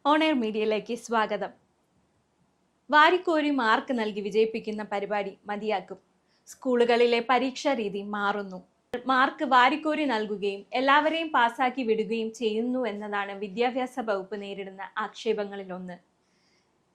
On air മീഡിയയിലേക്ക് സ്വാഗതം. വാരിക്കോരി മാർക്ക് നൽകി വിജയിപ്പിക്കുന്ന പരിപാടി മതിയാക്കും. സ്കൂളുകളിലെ പരീക്ഷാ രീതി മാറുന്നു. മാർക്ക് വാരിക്കോരി നൽകുകയും എല്ലാവരെയും പാസാക്കി വിടുകയും ചെയ്യുന്നു എന്നതാണ് വിദ്യാഭ്യാസ വകുപ്പ് നേരിടുന്ന ആക്ഷേപങ്ങളിലൊന്ന്.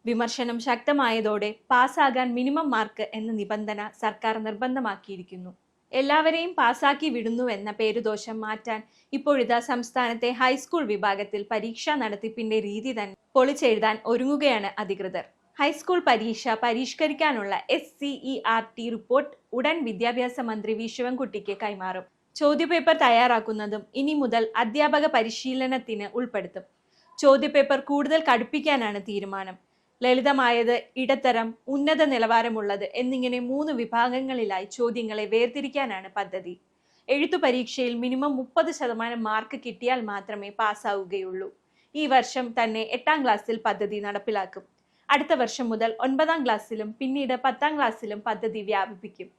വിമർശനം ശക്തമായതോടെ പാസ്സാകാൻ മിനിമം മാർക്ക് എന്ന നിബന്ധന സർക്കാർ നിർബന്ധമാക്കിയിരിക്കുന്നു. എല്ലാവരെയും പാസാക്കി വിടുന്നുവെന്ന പേരുദോഷം മാറ്റാൻ ഇപ്പോഴിതാ സംസ്ഥാനത്തെ ഹൈസ്കൂൾ വിഭാഗത്തിൽ പരീക്ഷാ നടത്തിപ്പിന്റെ രീതി തന്നെ പൊളിച്ചെഴുതാൻ ഒരുങ്ങുകയാണ് അധികൃതർ. ഹൈസ്കൂൾ പരീക്ഷ പരിഷ്കരിക്കാനുള്ള SCERT റിപ്പോർട്ട് ഉടൻ വിദ്യാഭ്യാസ മന്ത്രി വി ശിവൻകുട്ടിക്ക് കൈമാറും. ചോദ്യപേപ്പർ തയ്യാറാക്കുന്നതും ഇനി മുതൽ അധ്യാപക പരിശീലനത്തിന് ഉൾപ്പെടുത്തും. ചോദ്യപേപ്പർ കൂടുതൽ കടുപ്പിക്കാനാണ് തീരുമാനം. ലളിതമായത്, ഇടത്തരം, ഉന്നത നിലവാരമുള്ളത് എന്നിങ്ങനെ 3 വിഭാഗങ്ങളിലായി ചോദ്യങ്ങളെ വേർതിരിക്കാനാണ് പദ്ധതി. എഴുത്തു പരീക്ഷയിൽ മിനിമം 30% മാർക്ക് കിട്ടിയാൽ മാത്രമേ പാസ്സാവുകയുള്ളൂ. ഈ വർഷം തന്നെ 8ാം ക്ലാസ്സിൽ പദ്ധതി നടപ്പിലാക്കും. അടുത്ത വർഷം മുതൽ 9ാം ക്ലാസ്സിലും പിന്നീട് 10ാം ക്ലാസ്സിലും പദ്ധതി വ്യാപിപ്പിക്കും.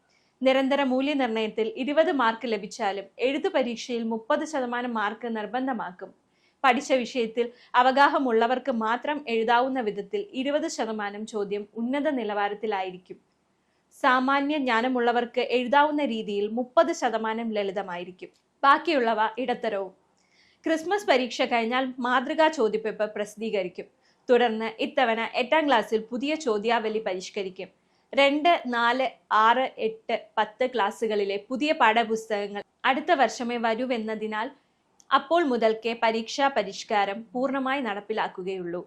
നിരന്തര മൂല്യനിർണ്ണയത്തിൽ 20 മാർക്ക് ലഭിച്ചാലും എഴുത്തു പരീക്ഷയിൽ 30% മാർക്ക് നിർബന്ധമാക്കും. പഠിച്ച വിഷയത്തിൽ അവഗാഹമുള്ളവർക്ക് മാത്രം എഴുതാവുന്ന വിധത്തിൽ 20% ചോദ്യം ഉന്നത നിലവാരത്തിലായിരിക്കും. സാമാന്യ ജ്ഞാനമുള്ളവർക്ക് എഴുതാവുന്ന രീതിയിൽ 30% ലളിതമായിരിക്കും. ബാക്കിയുള്ളവ ഇടത്തരവും. ക്രിസ്മസ് പരീക്ഷ കഴിഞ്ഞാൽ മാതൃകാ ചോദ്യപേപ്പർ പ്രസിദ്ധീകരിക്കും. തുടർന്ന് ഇത്തവണ 8ാം ക്ലാസ്സിൽ പുതിയ ചോദ്യാവലി പരിഷ്കരിക്കും. 2, 4, 6, 8, 10 ക്ലാസ്സുകളിലെ പുതിയ പാഠപുസ്തകങ്ങൾ അടുത്ത വർഷമേ വരൂവെന്നതിനാൽ അപ്പോൾ മുതൽക്കേ പരീക്ഷാ പരിഷ്കാരം പൂർണ്ണമായി നടപ്പിലാക്കുകയുള്ളൂ.